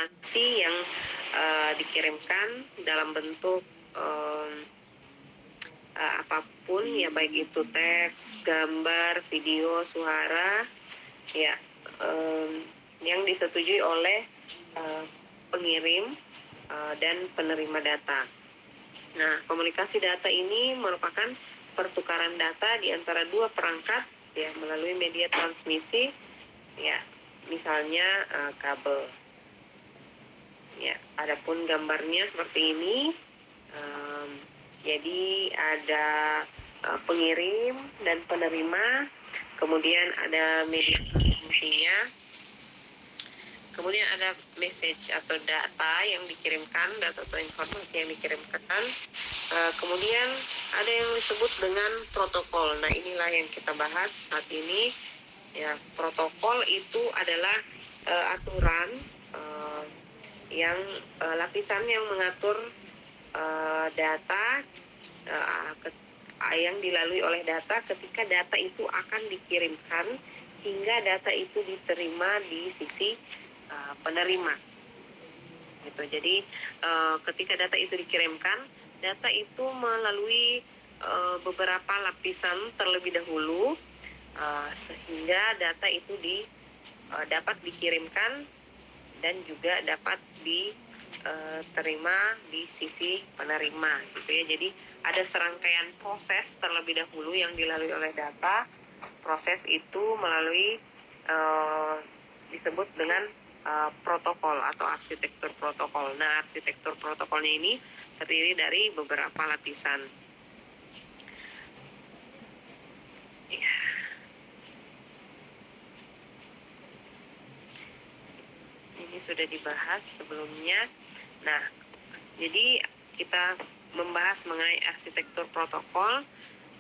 informasi yang dikirimkan dalam bentuk apapun ya, baik itu teks, gambar, video, suara ya, yang disetujui oleh pengirim dan penerima data. Nah, komunikasi data ini merupakan pertukaran data di antara dua perangkat ya melalui media transmisi ya, misalnya kabel. Ya, adapun gambarnya seperti ini. Jadi ada pengirim dan penerima, kemudian ada media transmisinya, kemudian ada message atau data yang dikirimkan, data atau informasi yang dikirimkan, kemudian ada yang disebut dengan protokol. Nah, inilah yang kita bahas saat ini. Ya, protokol itu adalah aturan yang lapisan yang mengatur data yang dilalui oleh data ketika data itu akan dikirimkan hingga data itu diterima di sisi penerima. Gitu. Jadi ketika data itu dikirimkan, data itu melalui beberapa lapisan terlebih dahulu sehingga data itu dapat dikirimkan dan juga dapat diterima di sisi penerima, gitu ya. Jadi ada serangkaian proses terlebih dahulu yang dilalui oleh data. Proses itu melalui disebut dengan protokol atau arsitektur protokol. Nah, arsitektur protokolnya ini terdiri dari beberapa lapisan. Ya. Ini sudah dibahas sebelumnya. Nah, jadi kita membahas mengenai arsitektur protokol.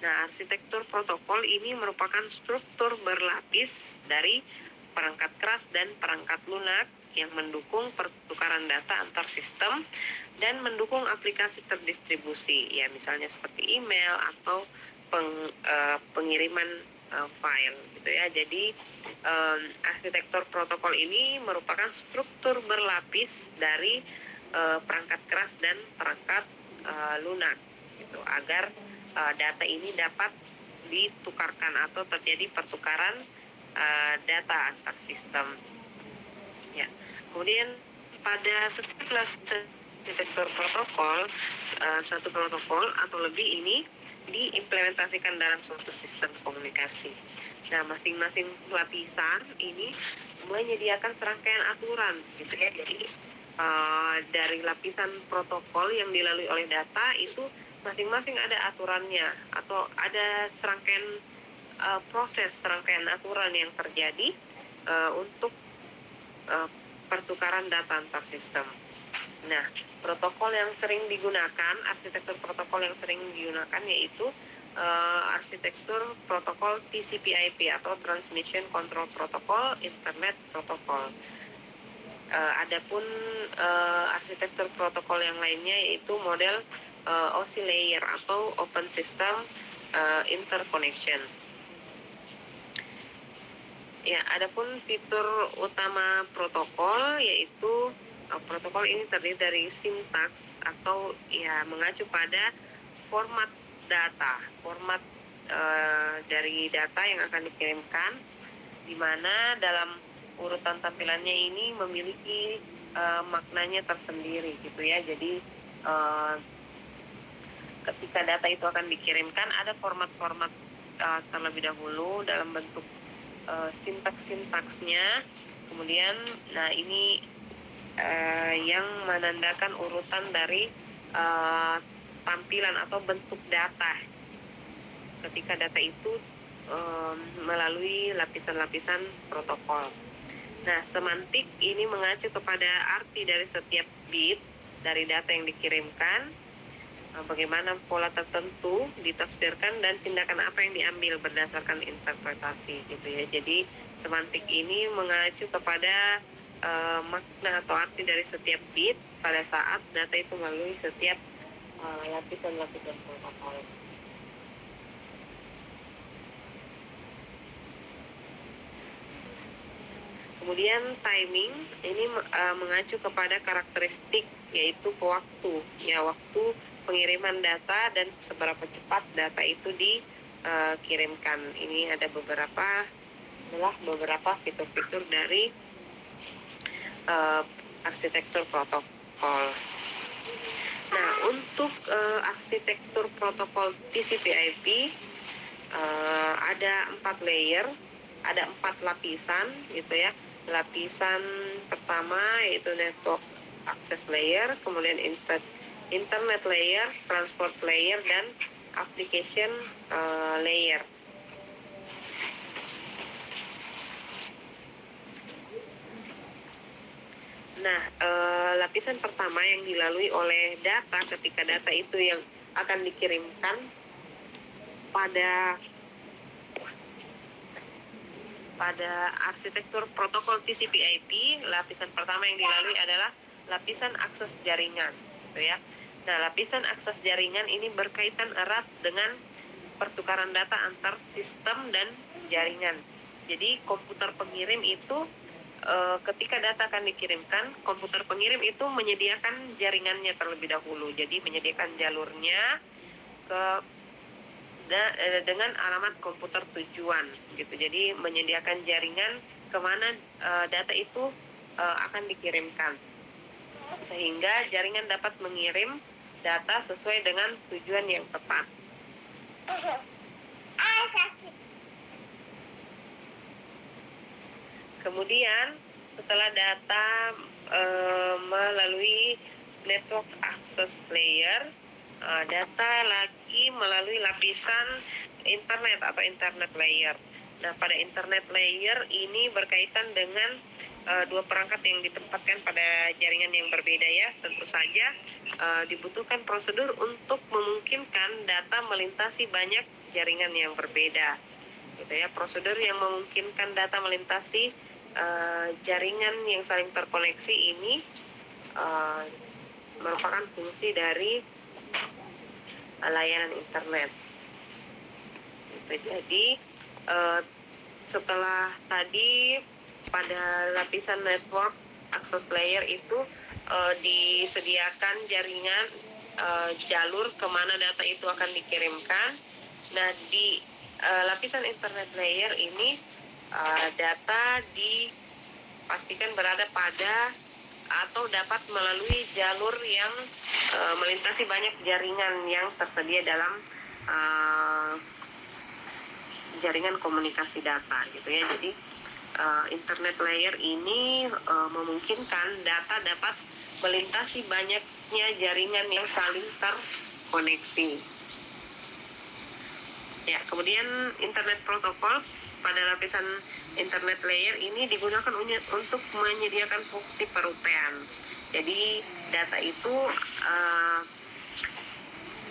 Nah, arsitektur protokol ini merupakan struktur berlapis dari perangkat keras dan perangkat lunak yang mendukung pertukaran data antar sistem dan mendukung aplikasi terdistribusi, ya misalnya seperti email atau pengiriman file, gitu ya. Jadi arsitektur protokol ini merupakan struktur berlapis dari perangkat keras dan perangkat lunak, gitu, agar data ini dapat ditukarkan atau terjadi pertukaran data antar sistem. Ya. Kemudian pada setiap arsitektur protokol, satu protokol atau lebih ini diimplementasikan dalam suatu sistem komunikasi. Nah, masing-masing lapisan ini menyediakan serangkaian aturan, gitu ya. Jadi dari lapisan protokol yang dilalui oleh data itu masing-masing ada aturannya atau ada serangkaian proses, serangkaian aturan yang terjadi untuk pertukaran data antar sistem. Nah, protokol yang sering digunakan, arsitektur protokol yang sering digunakan yaitu arsitektur protokol TCP/IP atau Transmission Control Protocol, Internet Protocol. Adapun arsitektur protokol yang lainnya yaitu model OSI layer atau Open System Interconnection. Ya, adapun fitur utama protokol yaitu protokol ini terdiri dari sintaks atau ya mengacu pada format data, format dari data yang akan dikirimkan, di mana dalam urutan tampilannya ini memiliki maknanya tersendiri, gitu ya. Jadi ketika data itu akan dikirimkan ada format-format terlebih dahulu dalam bentuk sintaks-sintaksnya. Kemudian, nah ini yang menandakan urutan dari tampilan atau bentuk data ketika data itu melalui lapisan-lapisan protokol. Nah, semantik ini mengacu kepada arti dari setiap bit dari data yang dikirimkan, bagaimana pola tertentu ditafsirkan dan tindakan apa yang diambil berdasarkan interpretasi, gitu ya. Jadi semantik ini mengacu kepada makna atau arti dari setiap bit pada saat data itu melalui setiap lapisan-lapisan protokol. Kemudian timing ini mengacu kepada karakteristik, yaitu waktu, ya, waktu pengiriman data dan seberapa cepat data itu dikirimkan. Ini adalah beberapa fitur-fitur dari arsitektur protokol. Nah, untuk arsitektur protokol TCP/IP ada 4 layer, ada 4 lapisan, gitu ya. Lapisan pertama yaitu network access layer, kemudian internet layer, transport layer, dan application layer. Nah, lapisan pertama yang dilalui oleh data ketika data itu yang akan dikirimkan pada arsitektur protokol TCP/IP, lapisan pertama yang dilalui adalah lapisan akses jaringan, gitu ya. Nah, lapisan akses jaringan ini berkaitan erat dengan pertukaran data antar sistem dan jaringan. Jadi komputer pengirim itu ketika data akan dikirimkan, komputer pengirim itu menyediakan jaringannya terlebih dahulu. Jadi menyediakan jalurnya dengan alamat komputer tujuan, gitu. Jadi menyediakan jaringan kemana data itu akan dikirimkan, sehingga jaringan dapat mengirim data sesuai dengan tujuan yang tepat. Kemudian setelah data melalui network access layer, data lagi melalui lapisan internet atau internet layer. Nah, pada internet layer ini berkaitan dengan dua perangkat yang ditempatkan pada jaringan yang berbeda, ya. Tentu saja dibutuhkan prosedur untuk memungkinkan data melintasi banyak jaringan yang berbeda, gitu ya. Prosedur yang memungkinkan data melintasi jaringan yang saling terkoneksi ini merupakan fungsi dari layanan internet. Jadi setelah tadi pada lapisan network access layer itu disediakan jaringan jalur kemana data itu akan dikirimkan. Nah, di lapisan internet layer ini data dipastikan berada pada atau dapat melalui jalur yang melintasi banyak jaringan yang tersedia dalam jaringan komunikasi data, gitu ya. Jadi internet layer ini memungkinkan data dapat melintasi banyaknya jaringan yang saling terkoneksi. Ya, kemudian internet protokol pada lapisan internet layer ini digunakan untuk menyediakan fungsi perutaian. Jadi data itu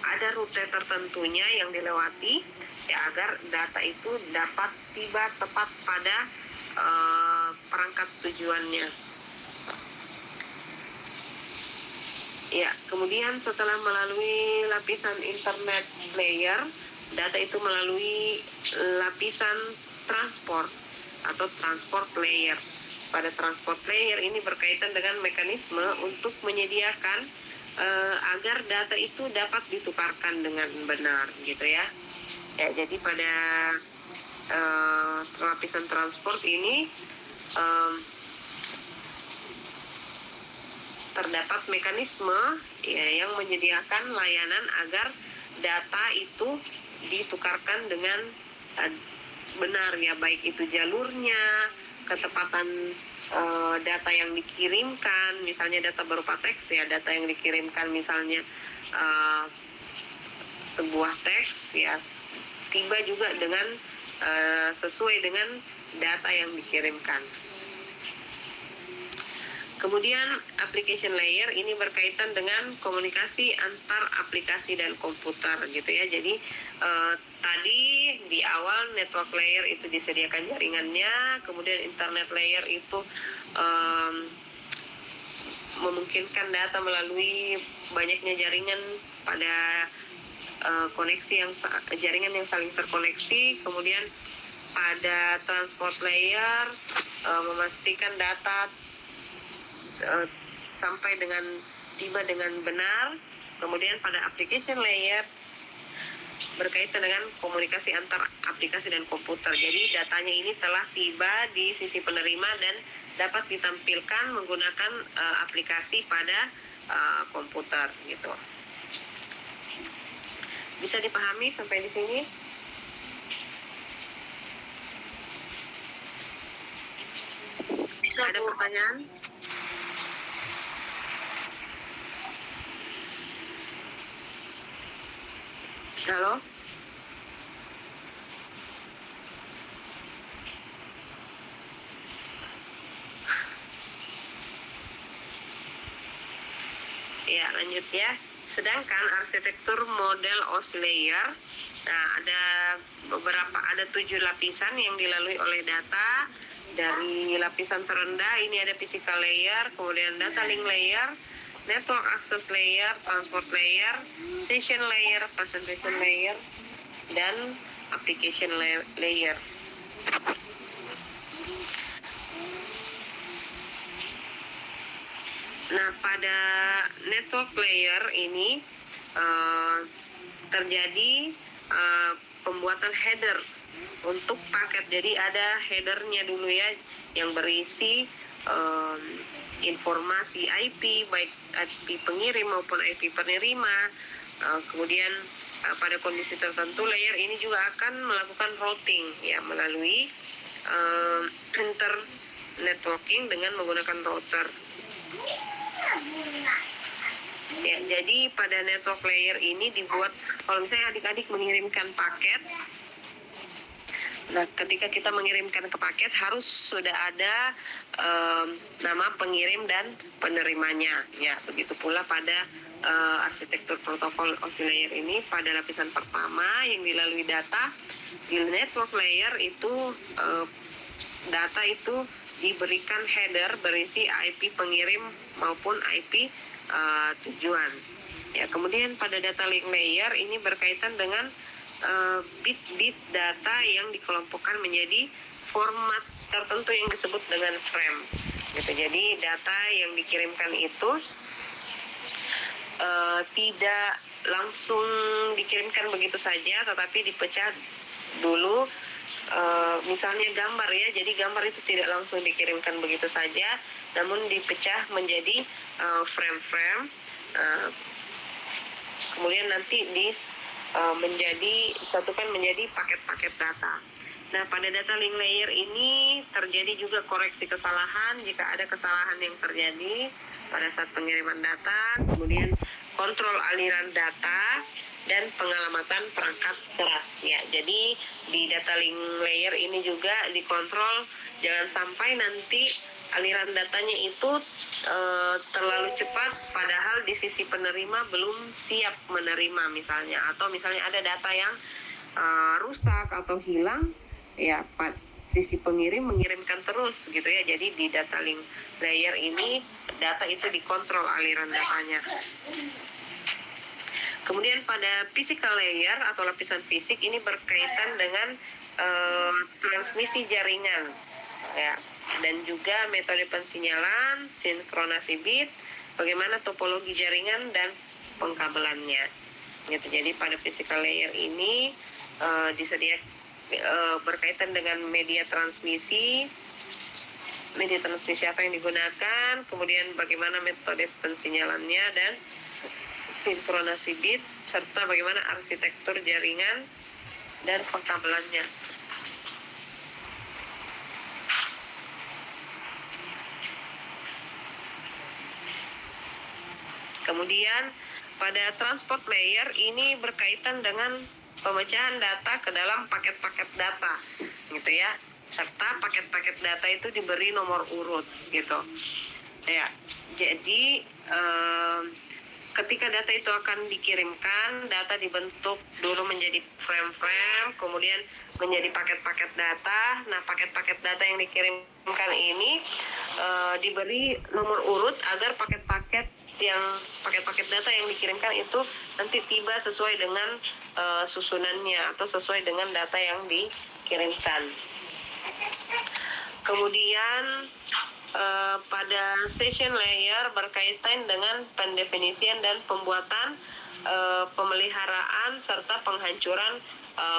ada rute tertentunya yang dilewati, ya, agar data itu dapat tiba tepat pada perangkat tujuannya. Ya, kemudian setelah melalui lapisan internet layer, data itu melalui lapisan transport atau transport layer. Pada transport layer ini berkaitan dengan mekanisme untuk menyediakan agar data itu dapat ditukarkan dengan benar, gitu ya. Ya, jadi pada lapisan transport ini terdapat mekanisme, ya, yang menyediakan layanan agar data itu ditukarkan dengan benar, ya, baik itu jalurnya, ketepatan data yang dikirimkan, misalnya data berupa teks, ya, data yang dikirimkan misalnya sebuah teks, ya, tiba juga dengan sesuai dengan data yang dikirimkan. Kemudian application layer ini berkaitan dengan komunikasi antar aplikasi dan komputer, gitu ya. Jadi tadi di awal network layer itu disediakan jaringannya, kemudian internet layer itu memungkinkan data melalui banyaknya jaringan pada jaringan yang saling terkoneksi. Kemudian pada transport layer memastikan data sampai dengan tiba dengan benar. Kemudian pada application layer berkaitan dengan komunikasi antar aplikasi dan komputer. Jadi datanya ini telah tiba di sisi penerima dan dapat ditampilkan menggunakan aplikasi pada komputer gitu. Bisa dipahami sampai di sini? Bisa ada pertanyaan? Halo? Ya, lanjut ya. Sedangkan arsitektur model OS layer, nah ada 7 lapisan yang dilalui oleh data. Dari lapisan terendah ini ada physical layer, kemudian data link layer, network access layer, transport layer, session layer, presentation layer, dan application layer. Nah, pada network layer ini terjadi pembuatan header untuk paket. Jadi ada headernya dulu ya, yang berisi informasi IP, baik IP pengirim maupun IP penerima. Kemudian pada kondisi tertentu layer ini juga akan melakukan routing ya melalui networking dengan menggunakan router. Ya, jadi pada network layer ini dibuat, kalau misalnya adik-adik mengirimkan paket, nah ketika kita mengirimkan ke paket harus sudah ada nama pengirim dan penerimanya. Ya, begitu pula pada arsitektur protokol OSI layer ini pada lapisan pertama yang dilalui data di network layer itu data itu diberikan header berisi IP pengirim maupun IP tujuan. Ya, kemudian pada data link layer ini berkaitan dengan bit-bit data yang dikelompokkan menjadi format tertentu yang disebut dengan frame. Gitu. Jadi data yang dikirimkan itu tidak langsung dikirimkan begitu saja, tetapi dipecah dulu. Misalnya gambar ya, jadi gambar itu tidak langsung dikirimkan begitu saja, namun dipecah menjadi frame-frame, kemudian nanti disatukan menjadi paket-paket data. Nah, pada data link layer ini terjadi juga koreksi kesalahan jika ada kesalahan yang terjadi pada saat pengiriman data, kemudian kontrol aliran data, dan pengalamatan perangkat keras ya. Jadi di data link layer ini juga dikontrol jangan sampai nanti aliran datanya itu terlalu cepat padahal di sisi penerima belum siap menerima misalnya, atau misalnya ada data yang rusak atau hilang ya, sisi pengirim mengirimkan terus gitu ya. Jadi di data link layer ini data itu dikontrol aliran datanya. Kemudian pada physical layer atau lapisan fisik ini berkaitan dengan transmisi jaringan ya, dan juga metode pensinyalan, sinkronasi bit, bagaimana topologi jaringan dan pengkabelannya. Gitu. Jadi pada physical layer ini berkaitan dengan media transmisi apa yang digunakan, kemudian bagaimana metode pensinyalannya dan sinkronasi bit, serta bagaimana arsitektur jaringan dan pengkabelannya. Kemudian pada transport layer ini berkaitan dengan pemecahan data ke dalam paket-paket data, gitu ya. Serta paket-paket data itu diberi nomor urut, gitu. Ya, jadi ketika data itu akan dikirimkan, data dibentuk dulu menjadi frame-frame, kemudian menjadi paket-paket data. Nah, paket-paket data yang dikirimkan ini diberi nomor urut agar paket-paket data yang dikirimkan itu nanti tiba sesuai dengan susunannya atau sesuai dengan data yang dikirimkan. dikirimkan. Kemudian pada session layer berkaitan dengan pendefinisian dan pembuatan, pemeliharaan serta penghancuran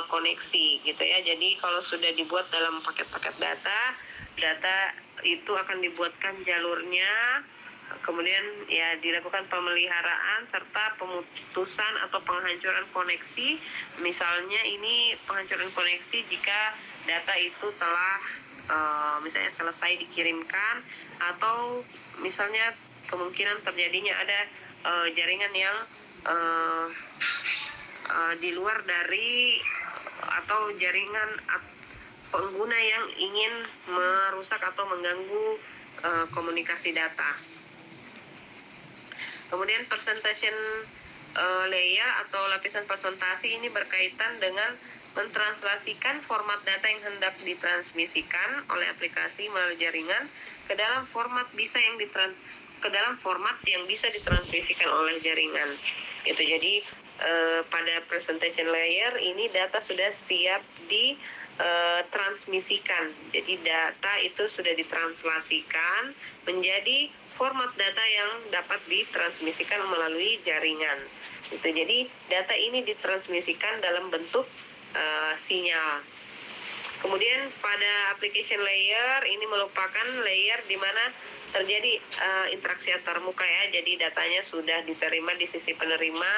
koneksi gitu ya. Jadi kalau sudah dibuat dalam paket-paket data itu akan dibuatkan jalurnya, kemudian ya dilakukan pemeliharaan serta pemutusan atau penghancuran koneksi. Misalnya ini penghancuran koneksi jika data itu telah misalnya selesai dikirimkan, atau misalnya kemungkinan terjadinya ada jaringan yang di luar dari atau jaringan pengguna yang ingin merusak atau mengganggu komunikasi data. Kemudian presentation layer atau lapisan presentasi ini berkaitan dengan mentranslasikan format data yang hendak ditransmisikan oleh aplikasi melalui jaringan ke dalam format yang bisa ditransmisikan oleh jaringan. Itu jadi pada presentation layer ini data sudah siap ditransmisikan. Jadi data itu sudah ditranslasikan menjadi format data yang dapat ditransmisikan melalui jaringan. Itu jadi data ini ditransmisikan dalam bentuk sinyal. Kemudian pada application layer ini merupakan layer di mana terjadi interaksi antarmuka ya. Jadi datanya sudah diterima di sisi penerima,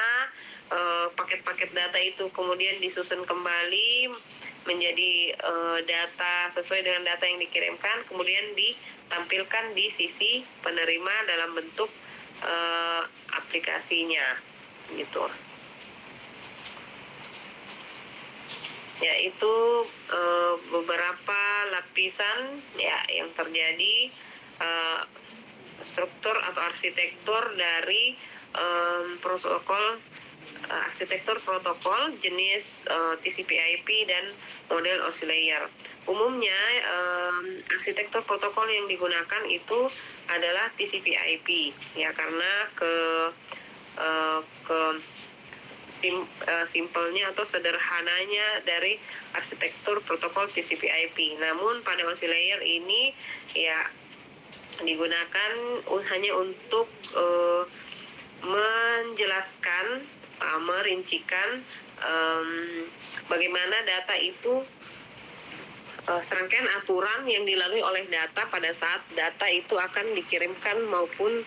paket-paket data itu kemudian disusun kembali menjadi data sesuai dengan data yang dikirimkan, kemudian ditampilkan di sisi penerima dalam bentuk aplikasinya gitu. Yaitu beberapa lapisan ya yang terjadi, struktur atau arsitektur dari arsitektur protokol jenis TCP/IP dan model OSI layer. Umumnya arsitektur protokol yang digunakan itu adalah TCP/IP ya, karena simpelnya atau sederhananya dari arsitektur protokol TCP/IP. Namun pada OSI layer ini ya digunakan hanya untuk menjelaskan, merincikan bagaimana data itu, serangkaian aturan yang dilalui oleh data pada saat data itu akan dikirimkan maupun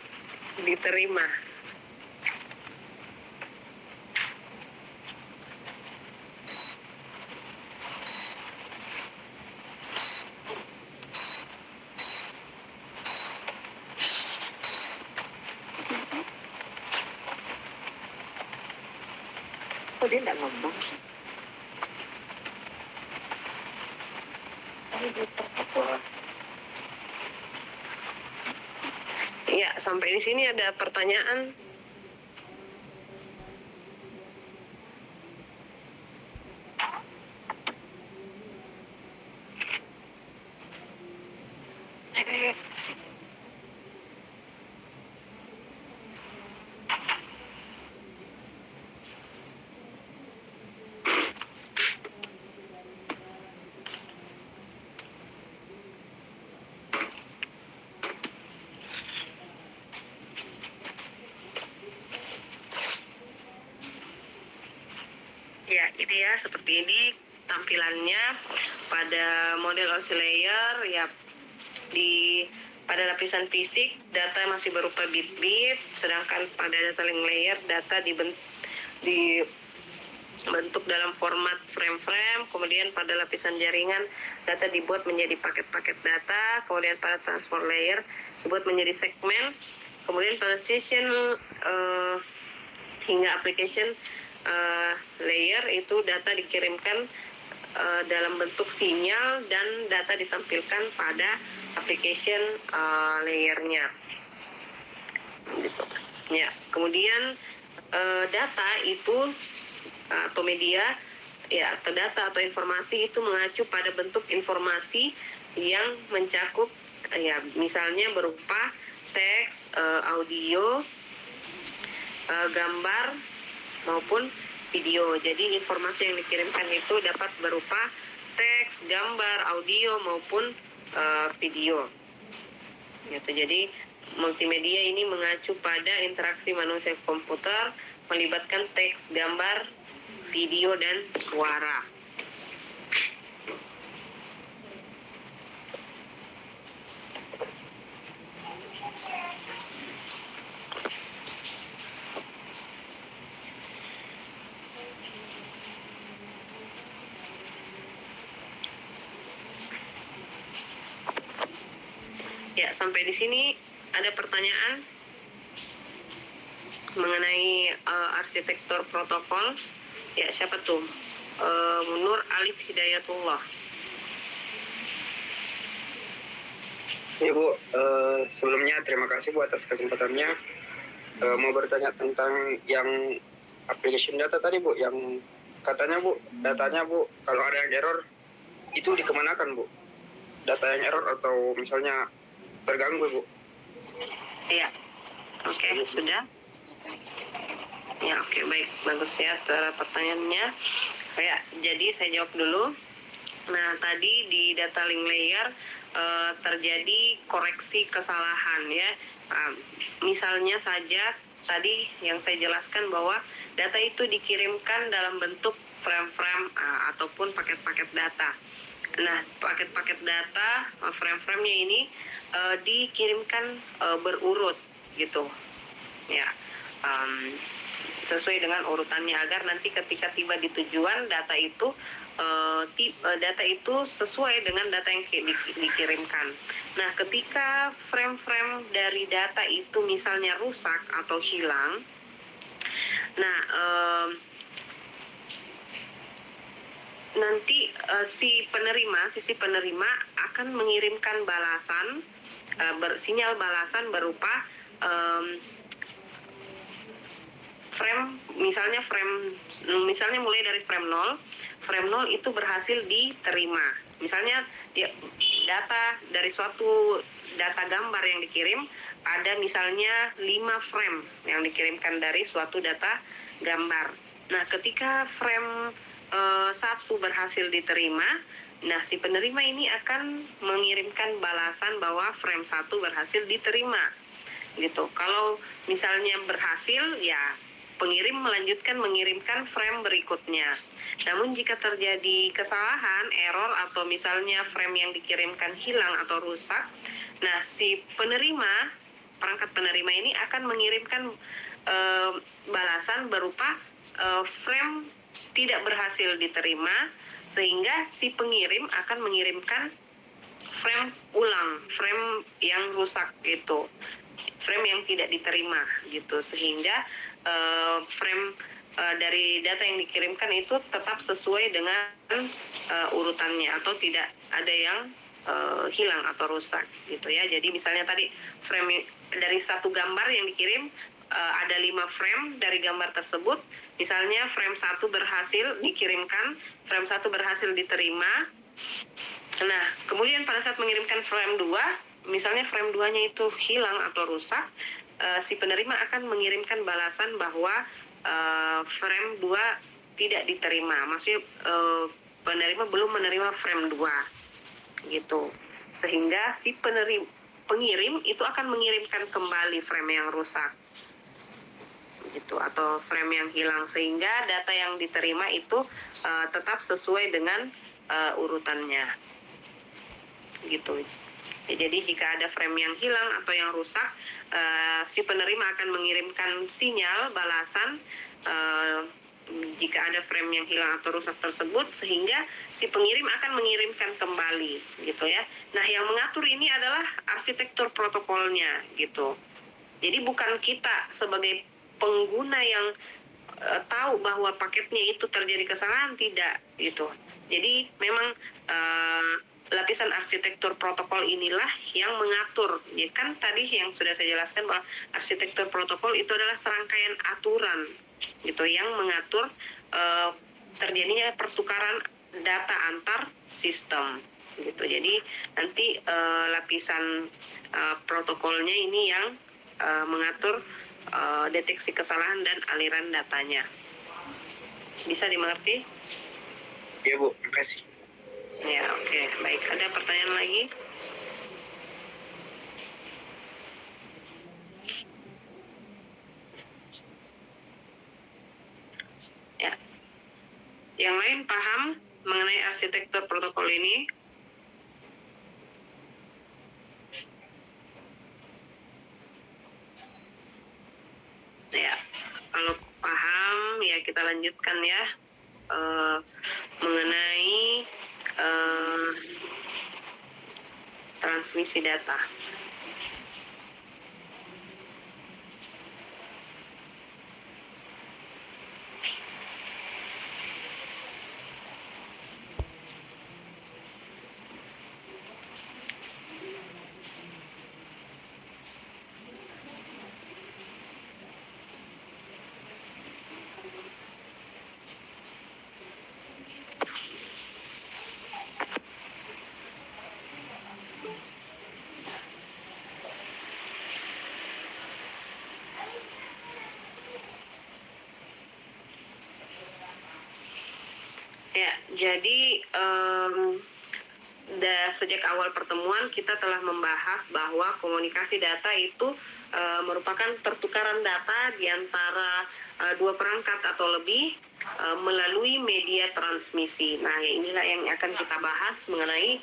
diterima. Kok dia nggak ngomong? Ya, sampai di sini ada pertanyaan. Ya, ini ya, seperti ini tampilannya pada model OSI layer ya. Pada lapisan fisik data masih berupa bit-bit, sedangkan pada data link layer data dibentuk dalam format frame-frame. Kemudian pada lapisan jaringan data dibuat menjadi paket-paket data. Kemudian pada transport layer dibuat menjadi segmen. Kemudian pada session hingga application layer itu data dikirimkan dalam bentuk sinyal dan data ditampilkan pada application layernya gitu. Ya, kemudian data itu atau media ya, atau data atau informasi itu mengacu pada bentuk informasi yang mencakup ya, misalnya berupa teks, audio, gambar maupun video. Jadi informasi yang dikirimkan itu dapat berupa teks, gambar, audio maupun video. Gitu. Jadi multimedia ini mengacu pada interaksi manusia komputer, melibatkan teks, gambar, video, dan suara. Ya, sampai di sini ada pertanyaan mengenai arsitektur protokol. Ya, siapa tuh? Nur Alif Hidayatullah. Ya Bu, sebelumnya terima kasih Bu atas kesempatannya. Mau bertanya tentang yang application data tadi Bu, yang katanya Bu, datanya Bu, kalau ada yang error, itu dikemanakan Bu? Data yang error atau misalnya terganggu Bu? Iya, oke, sudah. Ya, oke, baik, bagus ya pertanyaannya. Ya, jadi saya jawab dulu. Nah, tadi di data link layer terjadi koreksi kesalahan ya. Misalnya saja tadi yang saya jelaskan bahwa data itu dikirimkan dalam bentuk frame-frame ataupun paket-paket data. Nah, paket-paket data, frame-frame-nya ini dikirimkan berurut gitu. Ya. Sesuai dengan urutannya agar nanti ketika tiba di tujuan data itu sesuai dengan data yang dikirimkan. Nah, ketika frame-frame dari data itu misalnya rusak atau hilang, nah nanti sisi penerima akan mengirimkan balasan, sinyal balasan berupa misalnya mulai dari frame 0 itu berhasil diterima. Misalnya data dari suatu data gambar yang dikirim, ada misalnya 5 frame yang dikirimkan dari suatu data gambar. Nah, ketika frame 1 berhasil diterima, nah si penerima ini akan mengirimkan balasan bahwa frame 1 berhasil diterima. Gitu. Kalau misalnya berhasil, ya pengirim melanjutkan mengirimkan frame berikutnya. Namun jika terjadi kesalahan, error, atau misalnya frame yang dikirimkan hilang atau rusak, nah si perangkat penerima ini akan mengirimkan balasan berupa frame tidak berhasil diterima, sehingga si pengirim akan mengirimkan frame ulang, frame yang rusak gitu, frame yang tidak diterima gitu, sehingga frame dari data yang dikirimkan itu tetap sesuai dengan urutannya atau tidak ada yang hilang atau rusak gitu ya. Jadi misalnya tadi frame dari satu gambar yang dikirim ada 5 frame dari gambar tersebut, misalnya frame 1 berhasil dikirimkan, frame 1 berhasil diterima. Nah, kemudian pada saat mengirimkan frame 2, misalnya frame 2-nya itu hilang atau rusak, si penerima akan mengirimkan balasan bahwa frame 2 tidak diterima. Maksudnya penerima belum menerima frame 2 gitu. Sehingga si pengirim itu akan mengirimkan kembali frame yang rusak gitu, atau frame yang hilang, sehingga data yang diterima itu tetap sesuai dengan urutannya gitu. Jadi jika ada frame yang hilang atau yang rusak, si penerima akan mengirimkan sinyal balasan jika ada frame yang hilang atau rusak tersebut, sehingga si pengirim akan mengirimkan kembali gitu ya. Nah, yang mengatur ini adalah arsitektur protokolnya gitu. Jadi bukan kita sebagai pengguna yang tahu bahwa paketnya itu terjadi kesalahan, tidak gitu. Jadi memang lapisan arsitektur protokol inilah yang mengatur. Ya kan tadi yang sudah saya jelaskan bahwa arsitektur protokol itu adalah serangkaian aturan gitu yang mengatur terjadinya pertukaran data antar sistem gitu. Jadi nanti lapisan protokolnya ini yang mengatur deteksi kesalahan dan aliran datanya. Bisa dimengerti? Iya Bu, terima kasih. Ya, oke. Baik, ada pertanyaan lagi? Ya. Yang lain paham mengenai arsitektur protokol ini? Ya, kalau paham ya kita lanjutkan ya mengenai transmisi data. Ya, jadi sejak awal pertemuan kita telah membahas bahwa komunikasi data itu merupakan pertukaran data di antara dua perangkat atau lebih melalui media transmisi. Nah, inilah yang akan kita bahas mengenai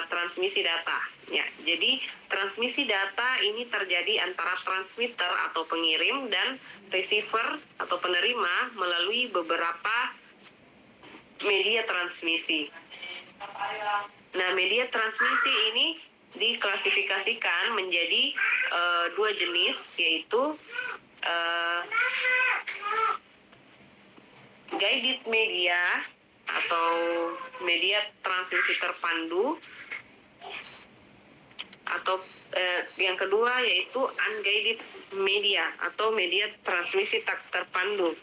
transmisi data. Ya, jadi transmisi data ini terjadi antara transmitter atau pengirim dan receiver atau penerima melalui beberapa media transmisi. Nah, media transmisi ini diklasifikasikan menjadi dua jenis, yaitu guided media atau media transmisi terpandu, atau yang kedua yaitu unguided media atau media transmisi tak terpandu.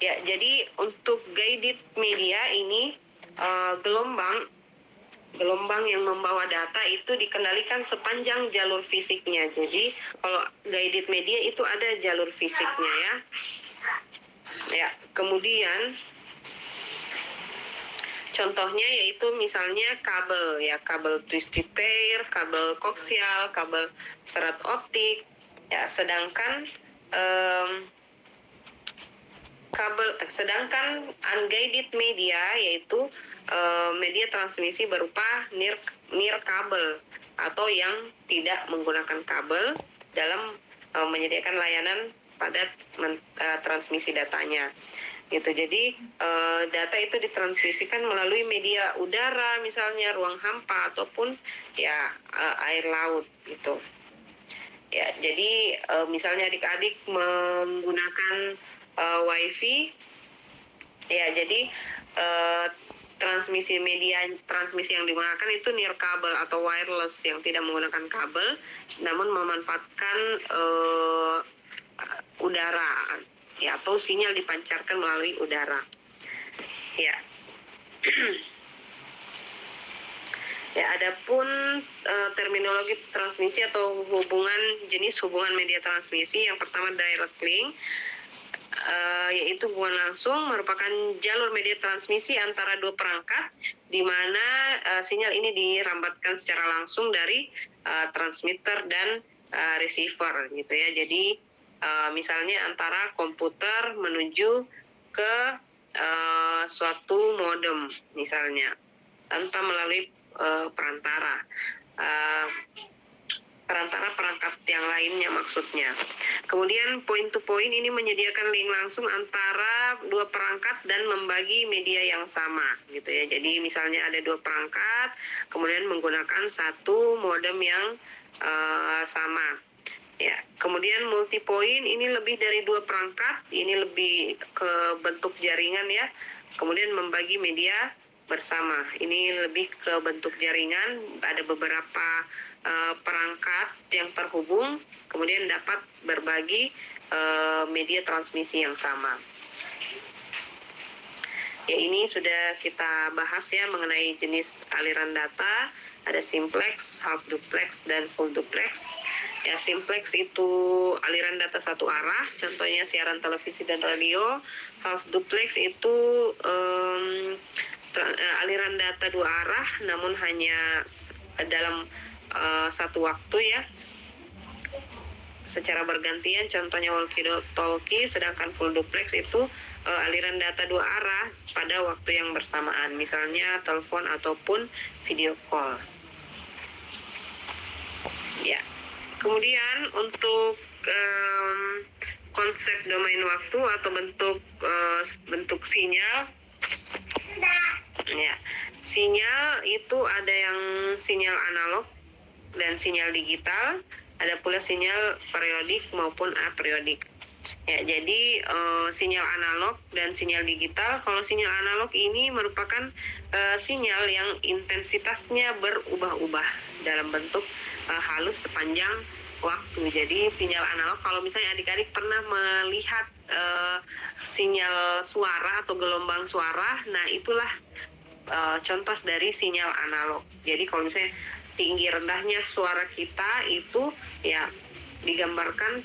Ya, jadi untuk guided media ini gelombang yang membawa data itu dikendalikan sepanjang jalur fisiknya. Jadi kalau guided media itu ada jalur fisiknya ya. Ya, kemudian contohnya yaitu misalnya kabel ya, kabel twisted pair, kabel koaksial, kabel serat optik. Ya, sedangkan unguided media yaitu media transmisi berupa near kabel atau yang tidak menggunakan kabel dalam menyediakan layanan pada transmisi datanya. Gitu. Jadi data itu ditransmisikan melalui media udara, misalnya ruang hampa ataupun ya air laut gitu. Ya, jadi misalnya adik-adik menggunakan WiFi, ya jadi transmisi yang digunakan itu near kabel atau wireless yang tidak menggunakan kabel, namun memanfaatkan udara, ya, atau sinyal dipancarkan melalui udara. Ya. Ya, adapun terminologi transmisi atau jenis hubungan media transmisi, yang pertama direct link, yaitu hubungan langsung, merupakan jalur media transmisi antara dua perangkat di mana sinyal ini dirambatkan secara langsung dari transmitter dan receiver gitu ya. Jadi misalnya antara komputer menuju ke suatu modem misalnya, tanpa melalui perantara perangkat yang lainnya maksudnya. Kemudian point to point ini menyediakan link langsung antara dua perangkat dan membagi media yang sama gitu ya. Jadi misalnya ada dua perangkat, kemudian menggunakan satu modem yang sama. Ya, kemudian multi point ini lebih dari dua perangkat, ini lebih ke bentuk jaringan ya. Kemudian membagi media bersama, ini lebih ke bentuk jaringan, ada beberapa perangkat yang terhubung, kemudian dapat berbagi media transmisi yang sama. Ya, ini sudah kita bahas ya mengenai jenis aliran data, ada simplex, half duplex, dan full duplex. Ya, simplex itu aliran data satu arah, contohnya siaran televisi dan radio. Half duplex itu aliran data dua arah, namun hanya dalam satu waktu ya, secara bergantian, contohnya walkie-talkie. Sedangkan full duplex itu aliran data dua arah pada waktu yang bersamaan, misalnya telepon ataupun video call. Ya, kemudian untuk konsep domain waktu atau bentuk sinyal. Ya, sinyal itu ada yang sinyal analog dan sinyal digital, ada pula sinyal periodik maupun aperiodik. Ya, jadi sinyal analog dan sinyal digital. Kalau sinyal analog ini merupakan sinyal yang intensitasnya berubah-ubah dalam bentuk halus sepanjang waktu. Jadi sinyal analog, kalau misalnya adik-adik pernah melihat sinyal suara atau gelombang suara, nah itulah contoh dari sinyal analog. Jadi kalau misalnya tinggi rendahnya suara kita itu ya digambarkan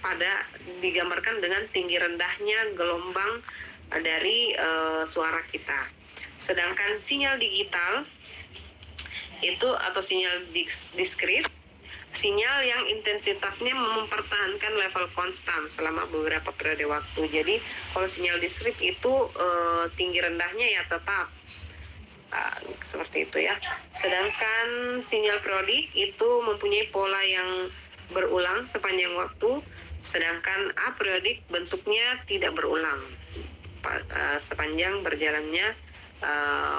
dengan tinggi rendahnya gelombang dari suara kita. Sedangkan sinyal digital itu atau sinyal diskrit, sinyal yang intensitasnya mempertahankan level konstan selama beberapa periode waktu. Jadi kalau sinyal diskrit itu tinggi rendahnya ya tetap seperti itu ya. Sedangkan sinyal periodik itu mempunyai pola yang berulang sepanjang waktu, sedangkan aperiodik bentuknya tidak berulang sepanjang berjalannya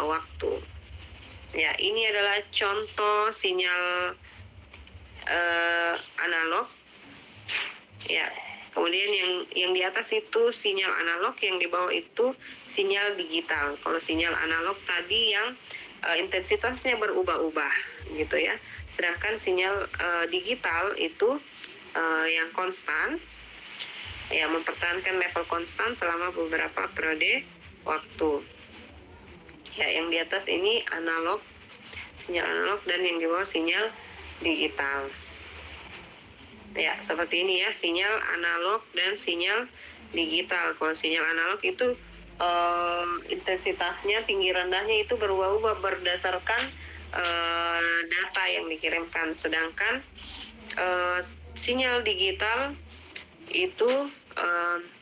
waktu. Ya, ini adalah contoh sinyal analog. Ya, kemudian yang di atas itu sinyal analog, yang di bawah itu sinyal digital. Kalau sinyal analog tadi yang intensitasnya berubah-ubah gitu ya. Sedangkan sinyal digital itu yang konstan, ya mempertahankan level konstan selama beberapa periode waktu. Ya, yang di atas ini analog, sinyal analog, dan yang di bawah sinyal digital. Ya, seperti ini ya, sinyal analog dan sinyal digital. Kalau sinyal analog itu intensitasnya, tinggi rendahnya itu berubah-ubah berdasarkan data yang dikirimkan. Sedangkan sinyal digital itu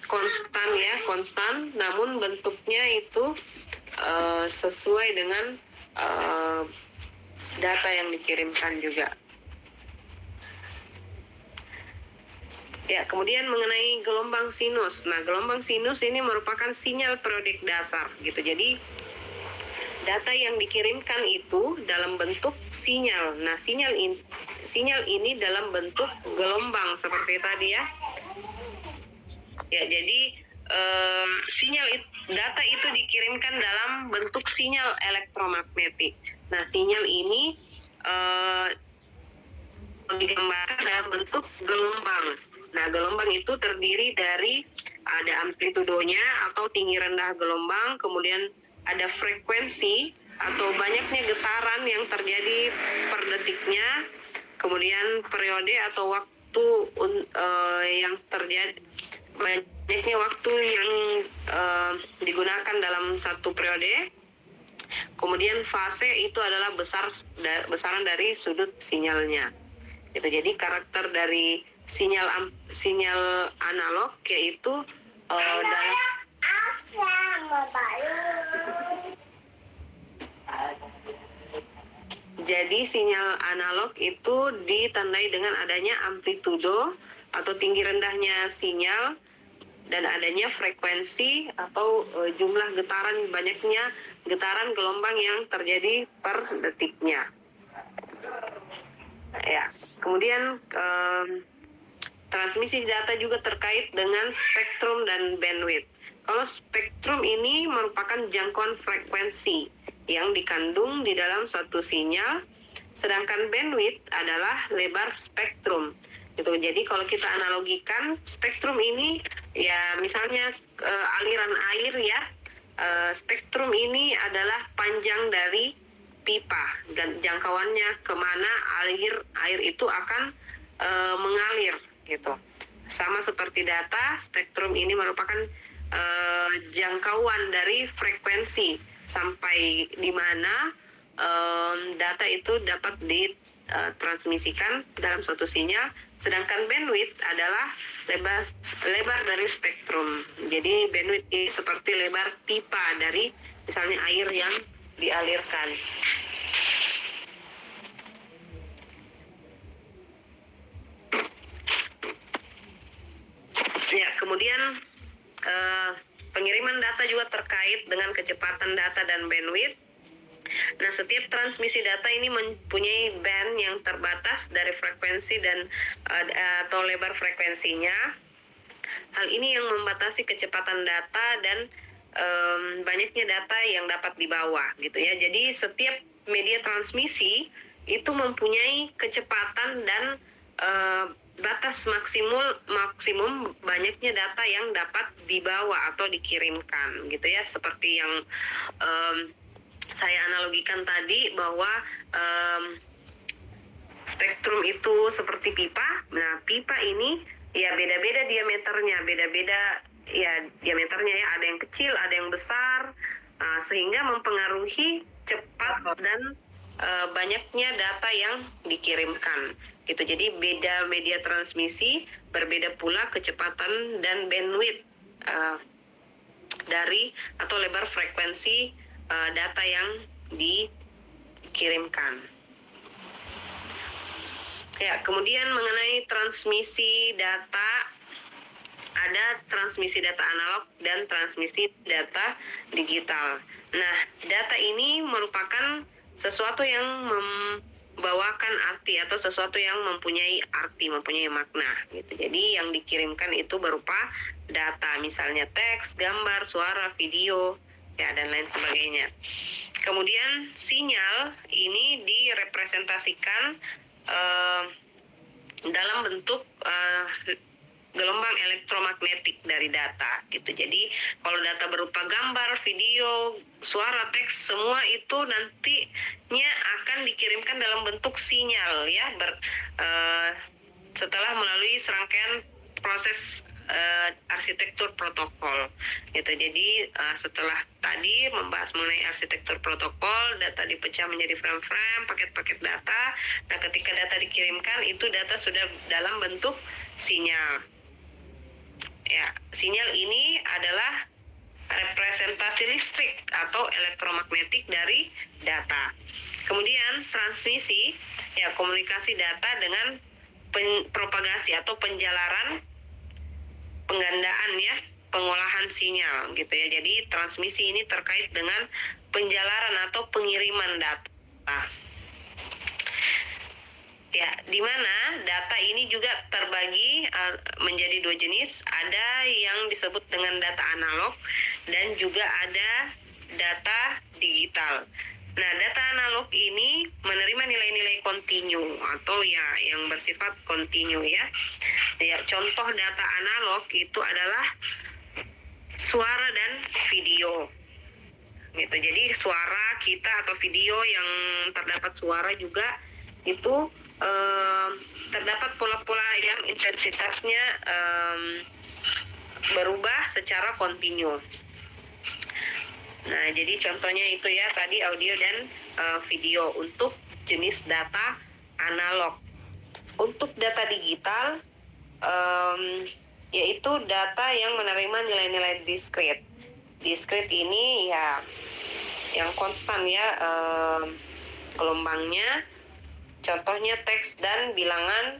konstan ya, konstan, namun bentuknya itu sesuai dengan data yang dikirimkan juga. Ya, kemudian mengenai gelombang sinus. Nah, gelombang sinus ini merupakan sinyal periodik dasar gitu. Jadi data yang dikirimkan itu dalam bentuk sinyal. Nah, sinyal ini dalam bentuk gelombang seperti tadi ya. Ya, jadi data itu dikirimkan dalam bentuk sinyal elektromagnetik. Nah, sinyal ini digambarkan dalam bentuk gelombang. Nah, gelombang itu terdiri dari ada amplitudonya atau tinggi rendah gelombang, kemudian ada frekuensi atau banyaknya getaran yang terjadi per detiknya, kemudian periode atau waktu yang terjadi, banyaknya waktu yang digunakan dalam satu periode. Kemudian fase itu adalah besaran dari sudut sinyalnya. Itu jadi karakter dari sinyal analog yaitu jadi sinyal analog itu ditandai dengan adanya amplitudo atau tinggi rendahnya sinyal dan adanya frekuensi atau jumlah getaran, banyaknya getaran gelombang yang terjadi per detiknya. Ya, kemudian transmisi data juga terkait dengan spektrum dan bandwidth. Kalau spektrum ini merupakan jangkauan frekuensi yang dikandung di dalam suatu sinyal, sedangkan bandwidth adalah lebar spektrum. Gitu. Jadi kalau kita analogikan spektrum ini ya misalnya aliran air ya, spektrum ini adalah panjang dari pipa dan jangkauannya kemana air itu akan mengalir gitu. Sama seperti data, spektrum ini merupakan jangkauan dari frekuensi sampai di mana data itu dapat ditransmisikan dalam suatu sinyal, sedangkan bandwidth adalah lebar dari spektrum. Jadi bandwidth ini seperti lebar pipa dari misalnya air yang dialirkan. Ya, kemudian pengiriman data juga terkait dengan kecepatan data dan bandwidth. Nah, setiap transmisi data ini mempunyai band yang terbatas dari frekuensi dan atau lebar frekuensinya. Hal ini yang membatasi kecepatan data dan banyaknya data yang dapat dibawa, gitu ya. Jadi setiap media transmisi itu mempunyai kecepatan dan batas maksimum banyaknya data yang dapat dibawa atau dikirimkan, gitu ya. Seperti yang saya analogikan tadi bahwa spektrum itu seperti pipa. Nah, pipa ini ya beda-beda diameternya, diameternya ya, ada yang kecil, ada yang besar, sehingga mempengaruhi cepat dan banyaknya data yang dikirimkan. Gitu. Jadi beda media transmisi, berbeda pula kecepatan dan bandwidth dari atau lebar frekuensi data yang dikirimkan. Ya, kemudian mengenai transmisi data, ada transmisi data analog dan transmisi data digital. Nah, data ini merupakan sesuatu yang membawakan arti atau sesuatu yang mempunyai arti, mempunyai makna, gitu. Jadi yang dikirimkan itu berupa data, misalnya teks, gambar, suara, video, ya, dan lain sebagainya. Kemudian sinyal ini direpresentasikan dalam bentuk gelombang elektromagnetik dari data, gitu. Jadi kalau data berupa gambar, video, suara, teks, semua itu nantinya akan dikirimkan dalam bentuk sinyal, ya, setelah melalui serangkaian proses arsitektur protokol, gitu. Jadi setelah tadi membahas mengenai arsitektur protokol, data dipecah menjadi frame-frame, paket-paket data. Nah, ketika data dikirimkan, itu data sudah dalam bentuk sinyal. Ya, sinyal ini adalah representasi listrik atau elektromagnetik dari data. Kemudian transmisi, ya, komunikasi data dengan propagasi atau penjalaran, penggandaan, ya, pengolahan sinyal, gitu ya. Jadi transmisi ini terkait dengan penjalaran atau pengiriman data. Ya, di mana data ini juga terbagi menjadi dua jenis. Ada yang disebut dengan data analog dan juga ada data digital. Nah, data analog ini menerima nilai-nilai kontinu atau ya yang bersifat kontinu, ya. Ya, contoh data analog itu adalah suara dan video. Gitu. Jadi suara kita atau video yang terdapat suara juga itu terdapat pola-pola yang intensitasnya berubah secara kontinu. Nah, jadi contohnya itu, ya, tadi audio dan video untuk jenis data analog. Untuk data digital, yaitu data yang menerima nilai-nilai diskrit. Diskrit ini ya yang konstan, ya, gelombangnya. Contohnya teks dan bilangan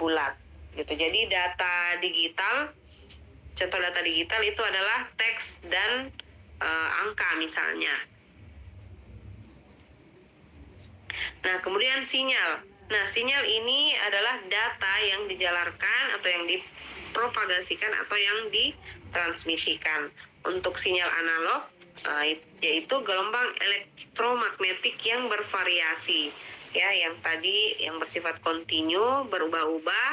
bulat, gitu. Jadi data digital, contoh data digital itu adalah teks dan angka misalnya. Nah, kemudian sinyal. Nah, sinyal ini adalah data yang dijalarkan atau yang dipropagasikan atau yang ditransmisikan. Untuk sinyal analog, yaitu gelombang elektromagnetik yang bervariasi, ya, yang tadi yang bersifat kontinu, berubah-ubah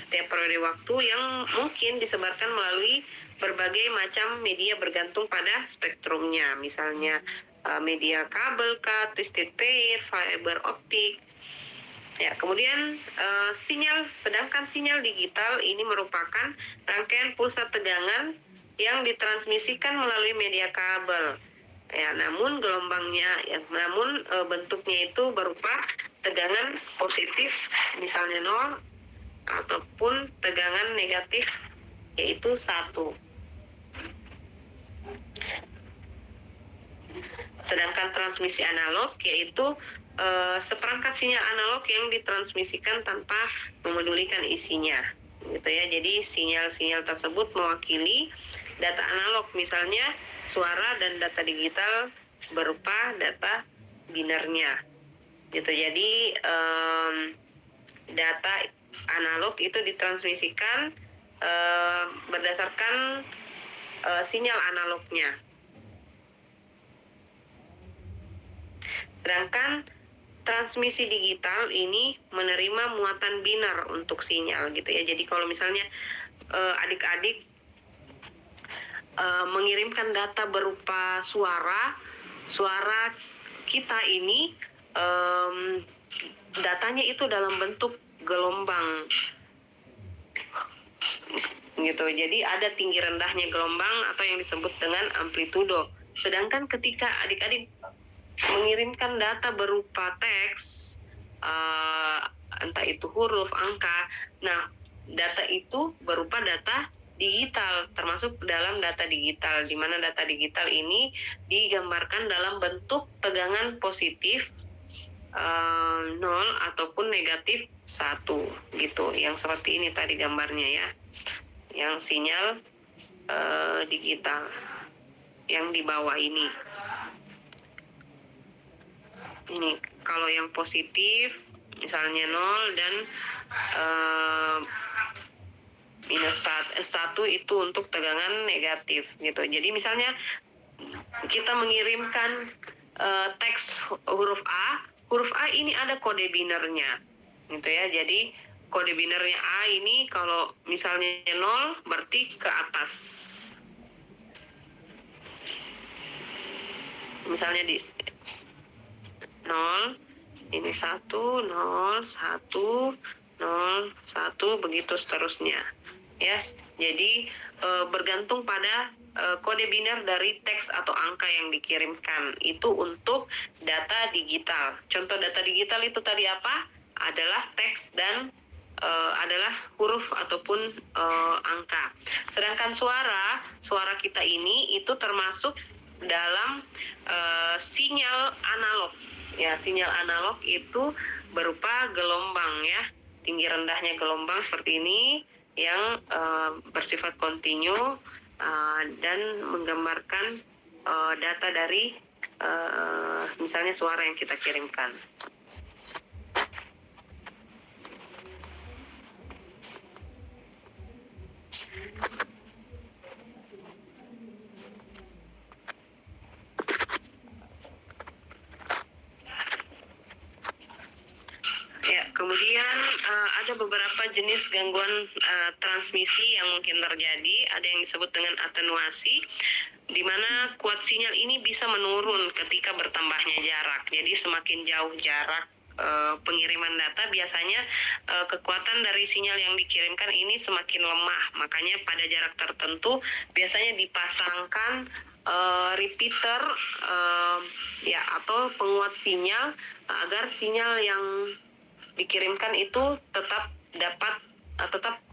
setiap periode waktu, yang mungkin disebarkan melalui berbagai macam media bergantung pada spektrumnya, misalnya media kabel, twisted pair, fiber optik, Ya, kemudian sedangkan sinyal digital ini merupakan rangkaian pulsa tegangan yang ditransmisikan melalui media kabel. Ya, namun bentuknya itu berupa tegangan positif, misalnya 0, ataupun tegangan negatif, yaitu 1. Sedangkan transmisi analog yaitu seperangkat sinyal analog yang ditransmisikan tanpa memedulikan isinya, gitu ya. Jadi sinyal-sinyal tersebut mewakili data analog, misalnya suara, dan data digital berupa data binernya, gitu. Jadi data analog itu ditransmisikan berdasarkan sinyal analognya. Sedangkan transmisi digital ini menerima muatan biner untuk sinyal, gitu ya. Jadi kalau misalnya adik-adik mengirimkan data berupa suara kita ini datanya itu dalam bentuk gelombang, gitu. Jadi ada tinggi rendahnya gelombang atau yang disebut dengan amplitudo. Sedangkan ketika adik-adik mengirimkan data berupa teks, entah itu huruf, angka, nah data itu berupa data digital, termasuk dalam data digital, di mana data digital ini digambarkan dalam bentuk tegangan positif 0 ataupun negatif 1, gitu. Yang seperti ini tadi gambarnya ya, yang sinyal digital yang di bawah ini. Ini kalau yang positif misalnya 0 dan minus 1 itu untuk tegangan negatif, gitu. Jadi misalnya kita mengirimkan teks huruf A ini ada kode binernya, gitu ya. Jadi kode binernya A ini kalau misalnya 0 berarti ke atas. Misalnya di 0, ini 1, 0, 1, 0, 1, begitu seterusnya. Ya, jadi bergantung pada kode biner dari teks atau angka yang dikirimkan. Itu untuk data digital. Contoh data digital itu tadi apa? Adalah teks dan adalah huruf ataupun angka. Sedangkan suara kita ini itu termasuk dalam sinyal analog. Ya, sinyal analog itu berupa gelombang ya, tinggi rendahnya gelombang seperti ini yang bersifat kontinu dan menggambarkan data dari misalnya suara yang kita kirimkan. Kemudian ada beberapa jenis gangguan transmisi yang mungkin terjadi. Ada yang disebut dengan atenuasi, di mana kuat sinyal ini bisa menurun ketika bertambahnya jarak. Jadi semakin jauh jarak pengiriman data, biasanya kekuatan dari sinyal yang dikirimkan ini semakin lemah. Makanya pada jarak tertentu biasanya dipasangkan repeater ya, atau penguat sinyal agar sinyal yang dikirimkan itu tetap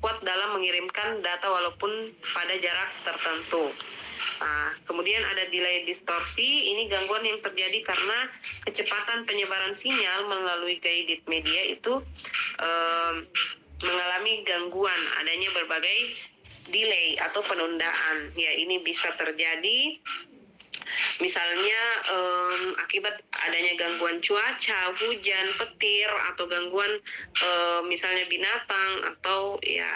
kuat dalam mengirimkan data walaupun pada jarak tertentu. Nah, kemudian ada delay distorsi. Ini gangguan yang terjadi karena kecepatan penyebaran sinyal melalui guided media itu mengalami gangguan, adanya berbagai delay atau penundaan. Ya, ini bisa terjadi misalnya akibat adanya gangguan cuaca, hujan, petir, atau gangguan misalnya binatang, atau ya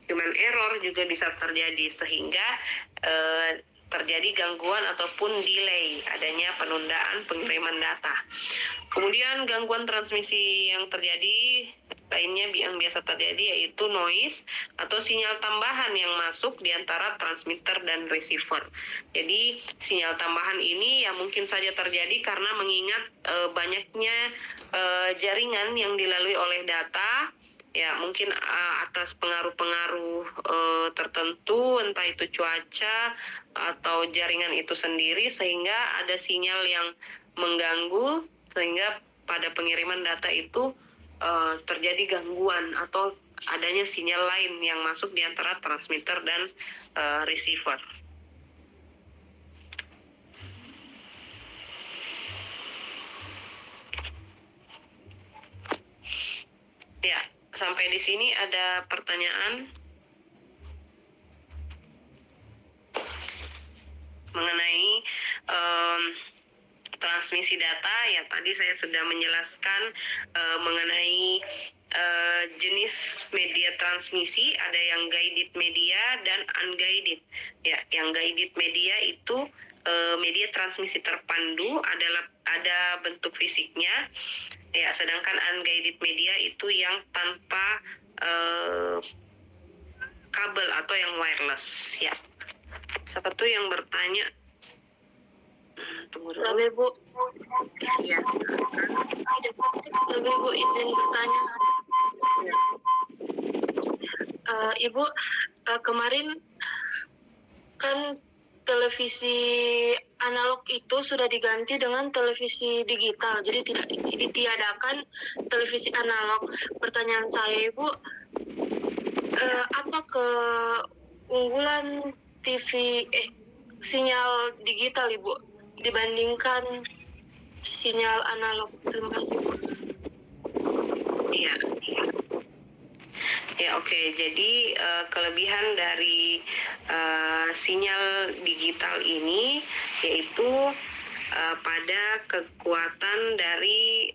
human error juga bisa terjadi, sehingga terjadi gangguan ataupun delay, adanya penundaan pengiriman data. Kemudian gangguan transmisi yang terjadi lainnya yang biasa terjadi yaitu noise atau sinyal tambahan yang masuk di antara transmitter dan receiver. Jadi sinyal tambahan ini ya mungkin saja terjadi karena mengingat banyaknya jaringan yang dilalui oleh data, ya mungkin atas pengaruh-pengaruh tertentu, entah itu cuaca atau jaringan itu sendiri, sehingga ada sinyal yang mengganggu sehingga pada pengiriman data itu terjadi gangguan atau adanya sinyal lain yang masuk di antara transmitter dan receiver. Ya, sampai di sini ada pertanyaan mengenai transmisi data. Ya, tadi saya sudah menjelaskan mengenai jenis media transmisi, ada yang guided media dan unguided. Ya, yang guided media itu media transmisi terpandu, ada bentuk fisiknya. Ya, sedangkan unguided media itu yang tanpa kabel atau yang wireless. Ya, siapa tuh yang bertanya? Tunggu dulu. Tapi Bu, Ya. tapi Bu izin bertanya. Ya. Ibu, kemarin kan televisi analog itu sudah diganti dengan televisi digital, jadi tidak ditiadakan televisi analog. Pertanyaan saya, Ibu, apa keunggulan sinyal digital, Ibu, dibandingkan sinyal analog? Terima kasih, Bu. Iya. Ya, oke. Jadi kelebihan dari sinyal digital ini yaitu pada kekuatan dari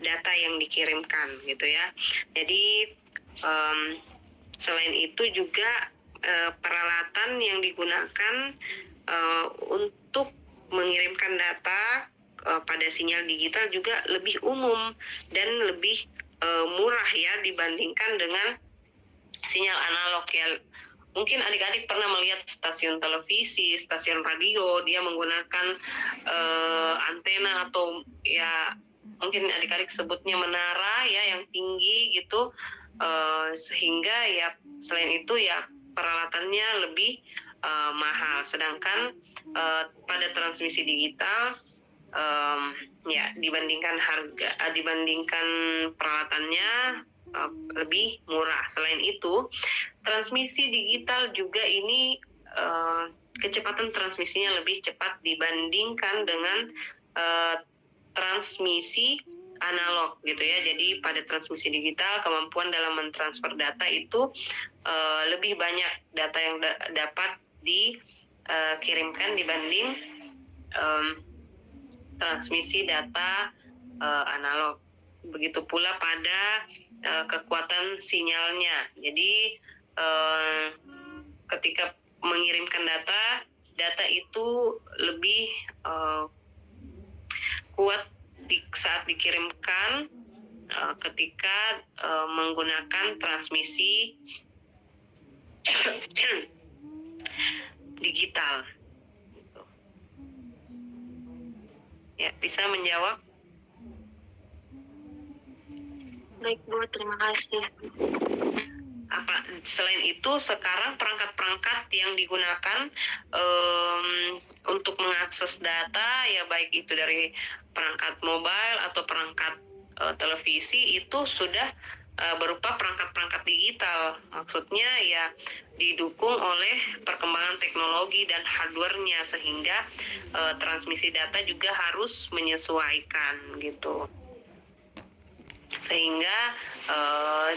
data yang dikirimkan, gitu ya. Jadi selain itu juga peralatan yang digunakan untuk mengirimkan data pada sinyal digital juga lebih umum dan lebih murah ya dibandingkan dengan sinyal analog ya. Mungkin adik-adik pernah melihat stasiun televisi, stasiun radio, dia menggunakan antena atau ya mungkin adik-adik sebutnya menara ya yang tinggi gitu, sehingga ya selain itu ya peralatannya lebih mahal. Sedangkan pada transmisi digital ya dibandingkan peralatannya lebih murah. Selain itu, transmisi digital juga ini kecepatan transmisinya lebih cepat dibandingkan dengan transmisi analog gitu ya. Jadi pada transmisi digital kemampuan dalam mentransfer data itu lebih banyak data yang dapat dikirimkan dibanding transmisi data analog. Begitu pula pada kekuatan sinyalnya. Jadi ketika mengirimkan data itu lebih kuat saat dikirimkan ketika menggunakan transmisi digital. Ya, bisa menjawab? Baik, Bu, terima kasih. Selain itu, sekarang perangkat-perangkat yang digunakan untuk mengakses data, ya baik itu dari perangkat mobile atau perangkat televisi, itu sudah berupa perangkat-perangkat digital. Maksudnya ya didukung oleh perkembangan teknologi dan hardware-nya, sehingga transmisi data juga harus menyesuaikan gitu. Sehingga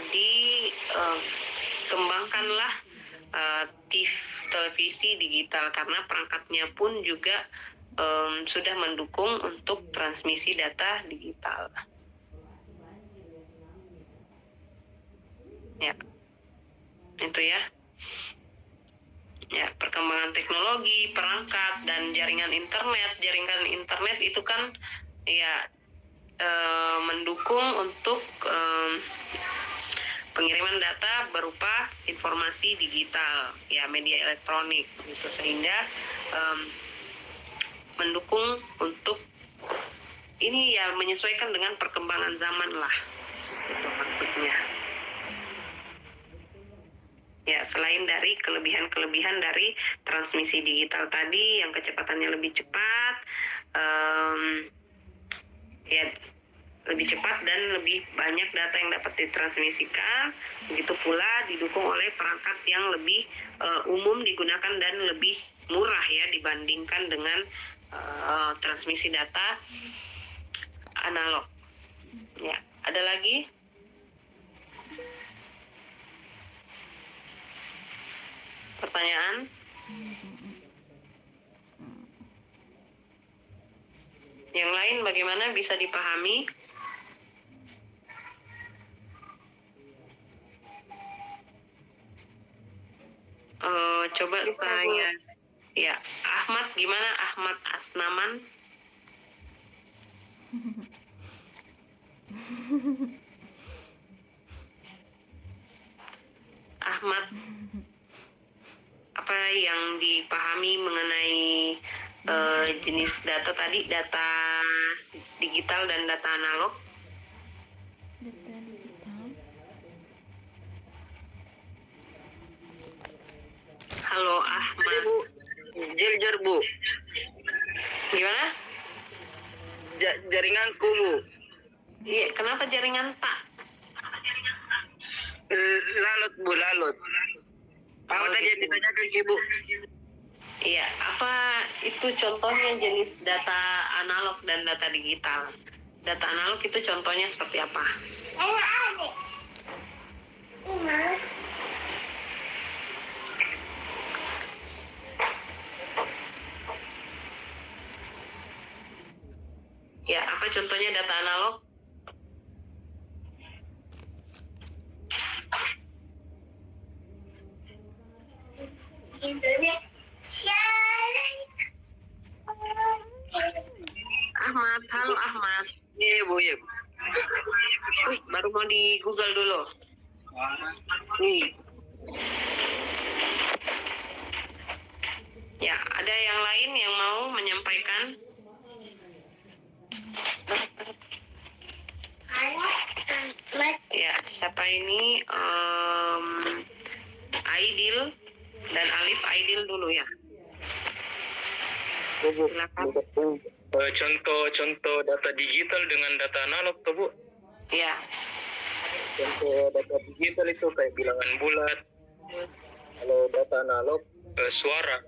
dikembangkanlah televisi digital karena perangkatnya pun juga sudah mendukung untuk transmisi data digital. Ya, itu ya. Ya, perkembangan teknologi, perangkat dan jaringan internet. Jaringan internet itu kan ya mendukung untuk pengiriman data berupa informasi digital, ya media elektronik, gitu, sehingga mendukung untuk ini ya menyesuaikan dengan perkembangan zaman lah, itu maksudnya. Ya, selain dari kelebihan-kelebihan dari transmisi digital tadi yang kecepatannya lebih cepat, ya lebih cepat dan lebih banyak data yang dapat ditransmisikan, begitu pula didukung oleh perangkat yang lebih umum digunakan dan lebih murah ya dibandingkan dengan transmisi data analog. Ya, ada lagi? Pertanyaan? Yang lain bagaimana, bisa dipahami? Coba bisa, saya ya, Ahmad gimana, Ahmad Asnaman? Ahmad, apa yang dipahami mengenai jenis data tadi, data digital dan data analog? Data digital. Halo Ahmad. Bu, Jiljar Bu, Gimana? jaringanku Bu. Iya, kenapa jaringan Pak? Lalut Bu, lalut. Apa tadi yang ditanyakan Ibu? Iya, apa itu contohnya jenis data analog dan data digital? Data analog itu contohnya seperti apa? Ya, apa contohnya data analog? Ahmad, halo Ahmad. Iya Bu, iya Bu. Wih, baru mau di Google dulu. Ya, ada yang lain yang mau menyampaikan? Ya, siapa ini? Aidil dan Alif. Aidil dulu ya. Silakan. Contoh data digital dengan data analog tuh Bu. Ya, Contoh data digital itu kayak bilangan bulat. Kalau data analog suara.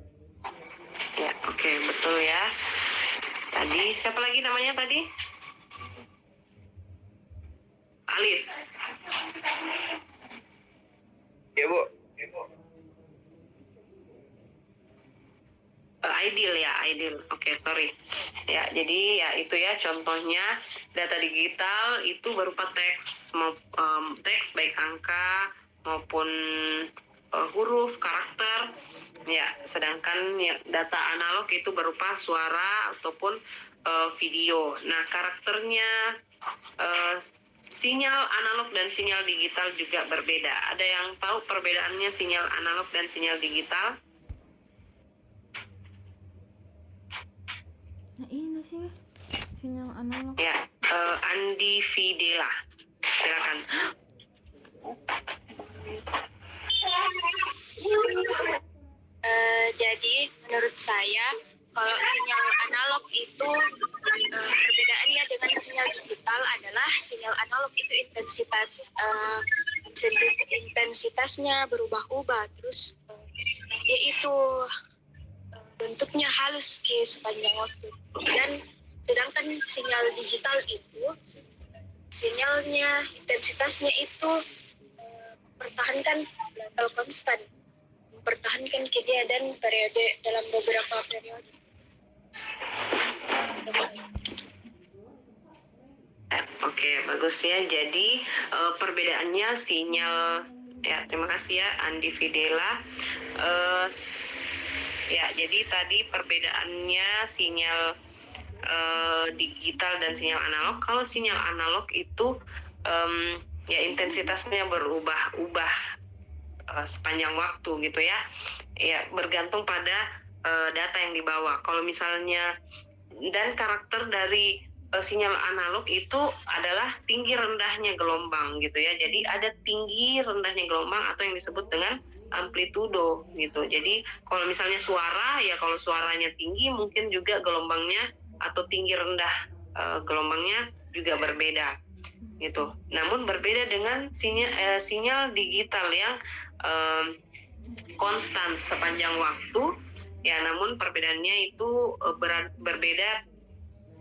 ya, oke, betul ya. Tadi siapa lagi namanya tadi? Alif. Iya Bu. Aidil ya, Aidil. Oke, sorry. Ya, jadi ya itu ya contohnya data digital itu berupa teks, teks baik angka maupun huruf, karakter. Ya, sedangkan ya, data analog itu berupa suara ataupun video. Nah, karakternya sinyal analog dan sinyal digital juga berbeda. Ada yang tahu perbedaannya sinyal analog dan sinyal digital? Nah ini sih sinyal analog. Ya, Andi Videla, silakan. Jadi menurut saya kalau sinyal analog itu perbedaannya dengan sinyal digital adalah sinyal analog itu intensitasnya berubah-ubah, terus dia itu bentuknya halus sepanjang waktu, dan sedangkan sinyal digital itu sinyalnya intensitasnya itu mempertahankan level konstan, mempertahankan kegiatan periode dalam beberapa periode. Oke, bagus ya. Jadi perbedaannya sinyal Ya, terima kasih ya Andi Fidela. Ya, jadi tadi perbedaannya sinyal digital dan sinyal analog. Kalau sinyal analog itu ya intensitasnya berubah-ubah sepanjang waktu gitu ya. Ya, bergantung pada data yang dibawa. Kalau misalnya dan karakter dari sinyal analog itu adalah tinggi rendahnya gelombang gitu ya. Jadi ada tinggi rendahnya gelombang atau yang disebut dengan amplitudo gitu. Jadi kalau misalnya suara ya, kalau suaranya tinggi mungkin juga gelombangnya atau tinggi rendah gelombangnya juga berbeda gitu. Namun berbeda dengan sinyal digital yang konstan sepanjang waktu ya, namun perbedaannya itu berbeda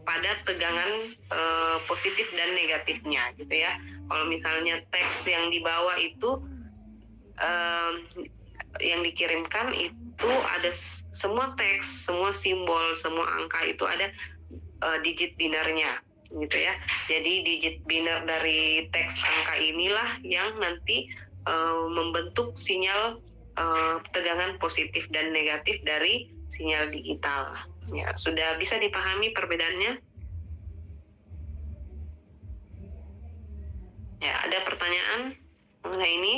pada tegangan positif dan negatifnya gitu ya. Kalau misalnya teks yang dibawa itu yang dikirimkan itu ada semua teks, semua simbol, semua angka itu ada digit binarnya gitu ya. Jadi digit binar dari teks angka inilah yang nanti membentuk sinyal tegangan positif dan negatif dari sinyal digital. Ya, sudah bisa dipahami perbedaannya? Ya, ada pertanyaan mengenai ini?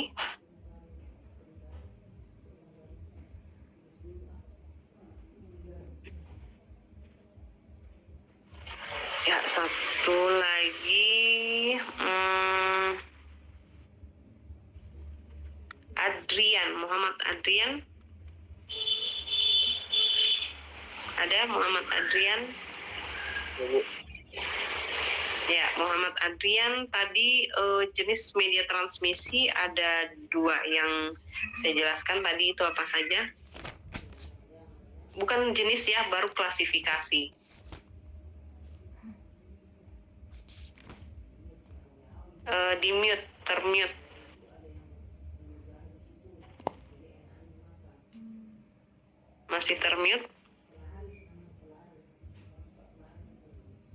Ya, satu lagi Adrian, Muhammad Adrian. Ada Muhammad Adrian? Ya, Muhammad Adrian, tadi jenis media transmisi ada 2 yang saya jelaskan tadi, itu apa saja? Bukan jenis ya, baru klasifikasi. Di mute, termute. Masih termute?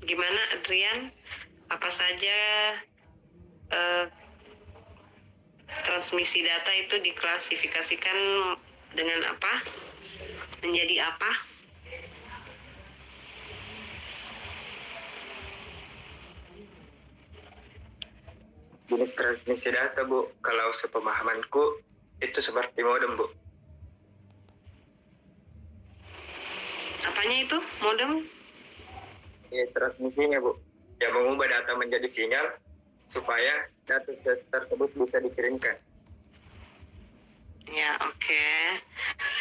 Gimana Adrian? Apa saja transmisi data itu diklasifikasikan dengan apa? Menjadi apa? Jenis transmisi data, Bu, kalau sepemahamanku itu seperti modem, Bu. Apanya itu? Modem? Ya, transmisinya, Bu, yang mengubah data menjadi sinyal supaya data tersebut bisa dikirimkan. Ya, oke.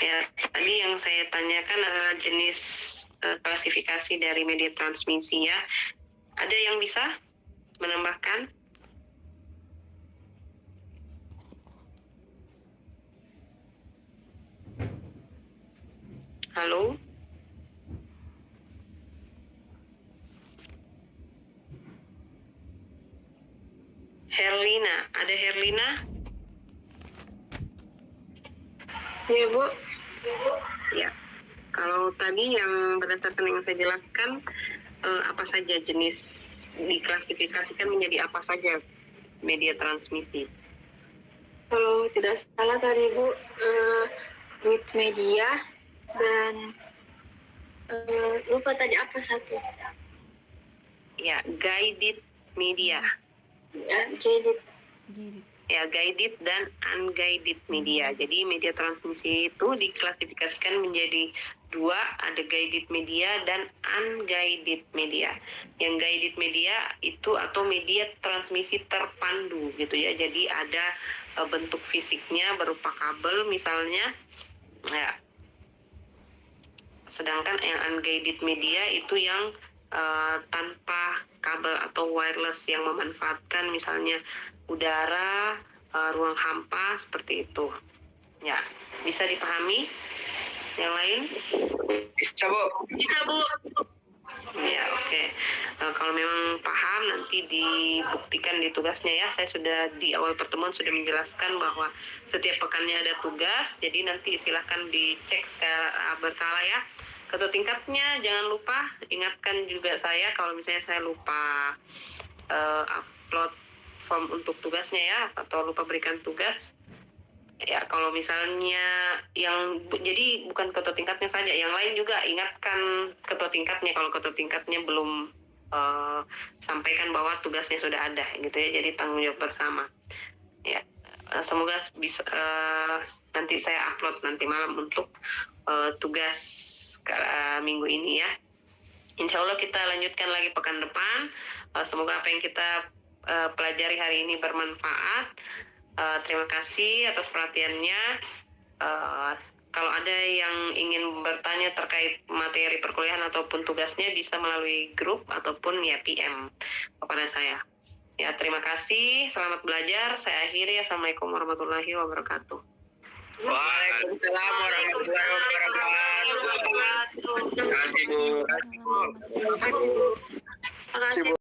Ya, tadi yang saya tanyakan adalah jenis klasifikasi dari media transmisi ya. Ada yang bisa menambahkan? Halo? Herlina, ada Herlina? Ya, Bu. Ya. Kalau tadi yang berdasarkan yang saya jelaskan, apa saja jenis diklasifikasikan menjadi apa saja media transmisi? Kalau tidak salah tadi, Bu, with media dan lupa tadi apa satu. Ya, guided media. Ya, jadi Ya, guided dan unguided media. Jadi media transmisi itu diklasifikasikan menjadi 2, ada guided media dan unguided media. Yang guided media itu atau media transmisi terpandu gitu ya. Jadi ada bentuk fisiknya berupa kabel misalnya. Ya. Sedangkan yang unguided media itu yang tanpa kabel atau wireless, yang memanfaatkan misalnya udara, ruang hampa seperti itu. Ya, bisa dipahami? Yang lain? Bisa, Bu. bisa, Bu. Ya, oke. Kalau memang paham nanti dibuktikan di tugasnya ya. Saya sudah di awal pertemuan sudah menjelaskan bahwa setiap pekannya ada tugas. Jadi nanti silahkan dicek secara berkala ya. Ketua tingkatnya jangan lupa ingatkan juga saya kalau misalnya saya lupa upload form untuk tugasnya ya, atau lupa berikan tugas. Ya, kalau misalnya jadi bukan ketua tingkatnya saja, yang lain juga ingatkan ketua tingkatnya kalau ketua tingkatnya belum sampaikan bahwa tugasnya sudah ada gitu ya. Jadi tanggung jawab bersama. Ya, semoga bisa nanti saya upload nanti malam untuk tugas minggu ini ya. Insya Allah kita lanjutkan lagi pekan depan. Semoga apa yang kita pelajari hari ini bermanfaat. Terima kasih atas perhatiannya. Kalau ada yang ingin bertanya terkait materi perkuliahan ataupun tugasnya bisa melalui grup ataupun ya PM kepada saya. Ya, terima kasih. Selamat belajar. Saya akhiri. Assalamualaikum warahmatullahi wabarakatuh. Waalaikumsalam warahmatullahi wabarakatuh. Terima kasih Bu. Terima kasih. Terima kasih.